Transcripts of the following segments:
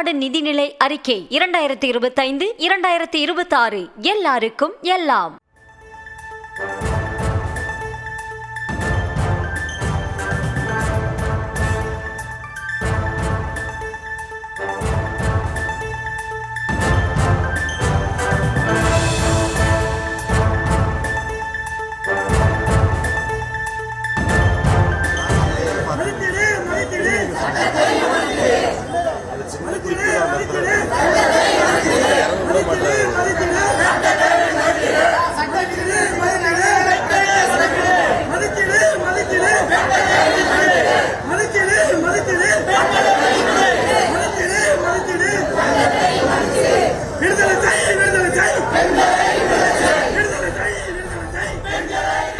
தமிழ்நாடு நிதிநிலை அறிக்கை 2025-2026 எல்லாருக்கும் எல்லாம்.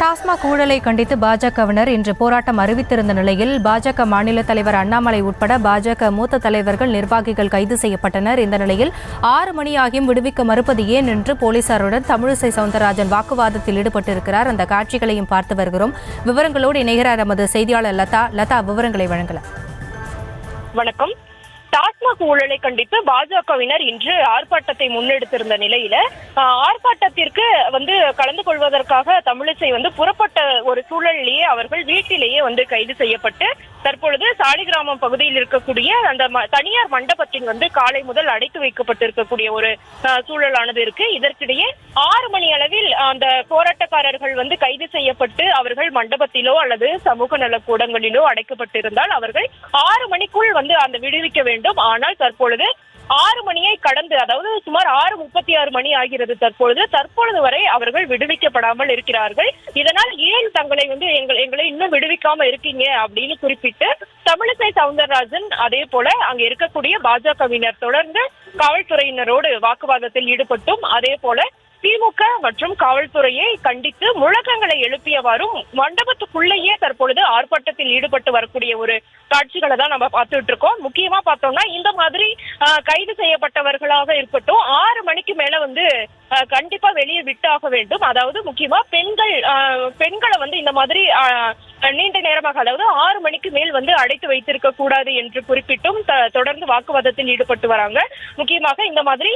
டாஸ்மாக் ஊழலை கண்டித்து பாஜகவினர் இன்று போராட்டம் அறிவித்திருந்த நிலையில் பாஜக மாநில தலைவர் அண்ணாமலை உட்பட பாஜக மூத்த தலைவர்கள் நிர்வாகிகள் கைது செய்யப்பட்டனர். இந்த நிலையில் 6 மணியாகியும் விடுவிக்க மறுப்பது ஏன் என்று போலீசாருடன் தமிழிசை சவுந்தரராஜன் வாக்குவாதத்தில் ஈடுபட்டிருக்கிறார். அந்த காட்சிகளையும் பார்த்து வருகிறோம். விவரங்களோடு இணைகிறார் நமது செய்தியாளர் லதா. விவரங்களை வழங்கலாம். வணக்கம். டாஸ்மாக் ஊழலை கண்டித்து பாஜகவினர் இன்று ஆர்ப்பாட்டத்தை முன்னெடுத்திருந்த நிலையில ஆர்ப்பாட்டத்திற்கு கலந்து கொள்வதற்காக தமிழிசை புறப்பட்ட ஒரு சூழலிலேயே அவர்கள் வீட்டிலேயே கைது செய்யப்பட்டு தற்பொழுது சாலிகிராமம் பகுதியில் இருக்கக்கூடிய அந்த தனியார் மண்டபத்தில் காலை முதல் அடைத்து வைக்கப்பட்டிருக்கக்கூடிய ஒரு சூழலானது இருக்கு. இதற்கிடையே 6 மணி அளவில் அந்த போராட்டக்காரர்கள் கைது செய்யப்பட்டு அவர்கள் மண்டபத்திலோ அல்லது சமூக நல கூடங்களிலோ அடைக்கப்பட்டிருந்தால் அவர்கள் 6 மணிக்குள் அந்த விடுவிக்க வேண்டும். ஆனால் தற்பொழுது 6 மணியை கடந்து, அதாவது சுமார் 6:36 மணி ஆகிறது. தற்பொழுது வரை அவர்கள் விடுவிக்கப்படாமல் இருக்கிறார்கள். இதனால் ஏன் தங்களை எங்களை இன்னும் விடுவிக்காம இருக்கீங்க அப்படின்னு குறிப்பிட்டு தமிழிசை சவுந்தரராஜன் அதே போல அங்க இருக்கக்கூடிய பாஜகவினர் தொடர்ந்து காவல்துறையினரோடு வாக்குவாதத்தில் ஈடுபட்டும் அதே போல திமுக மற்றும் காவல்துறையை கண்டித்து முழக்கங்களை எழுப்பியவாறும் மண்டபத்துக்குள்ளேயே தற்பொழுது ஆர்ப்பாட்டத்தில் ஈடுபட்டு வரக்கூடிய ஒரு காட்சிகளை தான் நம்ம பார்த்துட்டு இருக்கோம். முக்கியமா பார்த்தோம்னா இந்த மாதிரி கைது செய்யப்பட்டவர்களாக இருக்கட்டும் 6 மணிக்கு மேல கண்டிப்பா வெளியே விட்டாக வேண்டும். அதாவது முக்கியமா பெண்களை இந்த மாதிரி நீண்ட நேரமாக, அதாவது 6 மணிக்கு மேல் அடைத்து வைத்திருக்க கூடாது என்று குறிப்பிட்டும் தொடர்ந்து வாக்குவாதத்தில் ஈடுபட்டு வராங்க. முக்கியமாக இந்த மாதிரி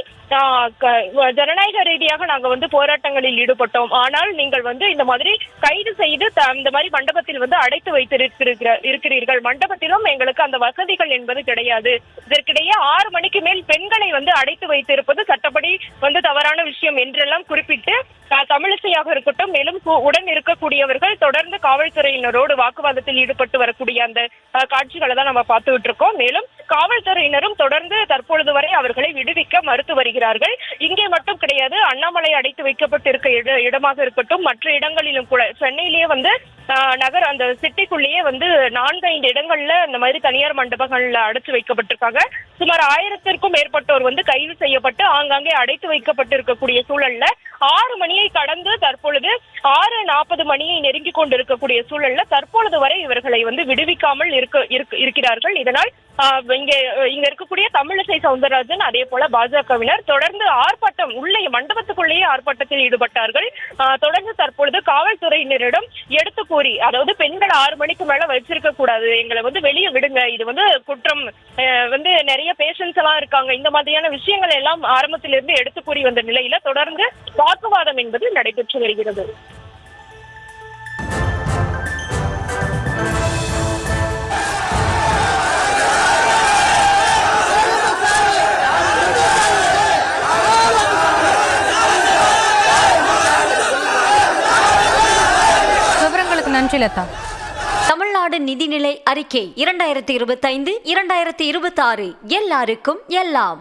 ஜனநாயக ரீதியாக நாங்க போராட்டங்களில் ஈடுபட்டோம். ஆனால் நீங்கள் இந்த மாதிரி கைது செய்து இந்த மாதிரி மண்டபத்தில் அடைத்து வைத்திருக்கிறீர்கள். மண்டபத்திலும் எங்களுக்கு அந்த வசதிகள் என்பது கிடையாது. இதற்கிடையே 6 மணிக்கு மேல் பெண்களை அடைத்து வைத்திருப்பது சட்டப்படி தவறான விஷயம் என்றெல்லாம் குறிப்பிட்டு தமிழிசையாக இருக்கட்டும் மேலும் உடன் இருக்கக்கூடியவர்கள் தொடர்ந்து காவல்துறையினரோடு வாக்குவாதத்தில் ஈடுபட்டு வரக்கூடிய அந்த காட்சிகளை தான் நம்ம பார்த்துட்டு இருக்கோம். மேலும் காவல்துறையினரும் தொடர்ந்து தற்பொழுது வரை அவர்களை விடுவிக்க மறுத்து வருகிறார்கள். இங்கே மட்டும் கிடையாது, அண்ணாமலை அடைத்து வைக்கப்பட்டிருக்க இடமாக இருக்கட்டும் மற்ற இடங்களிலும் கூட சென்னையிலேயே நகர் அந்த சிட்டிக்குள்ளேயே 4-5 இடங்கள்ல இந்த மாதிரி தனியார் மண்டபங்கள்ல அடைச்சு வைக்கப்பட்டிருக்காங்க. சுமார் 1000த்திற்கும் மேற்பட்டோர் கைது செய்யப்பட்டு ஆங்காங்கே அடைத்து வைக்கப்பட்டிருக்கக்கூடிய சூழல்ல 6 மணியை கடந்து தற்பொழுது 6:40 மணியை நெருங்கி கொண்டிருக்கக்கூடிய சூழல்ல தற்பொழுது வரை இவர்களை விடுவிக்காமல் இருக்கிறார்கள். இதனால் இங்க இருக்கக்கூடிய தமிழிசை சவுந்தரராஜன் அதே போல பாஜகவினர் தொடர்ந்து ஆர்ப்பாட்டம் உள்ளே மண்டபத்துக்குள்ளேயே ஆர்ப்பாட்டத்தில் ஈடுபட்டார்கள். தொடர்ந்து தற்பொழுது காவல்துறையினரிடம் எடுத்து கூறி, அதாவது பெண்கள் 6 மணிக்கு மேல வச்சிருக்க கூடாது, எங்களை வெளியே விடுங்க, இது குற்றம், நிறைய பேஷன்ஸ் எல்லாம் இருக்காங்க, இந்த மாதிரியான விஷயங்கள் எல்லாம் ஆரம்பத்திலிருந்து எடுத்து கூறி வந்த நிலையில தொடர்ந்து வாக்குவாதம் என்பது நடைபெற்று வருகிறது. நன்றி லதா. தமிழ்நாடு நிதிநிலை அறிக்கை 2025-2026 எல்லாருக்கும் எல்லாம்.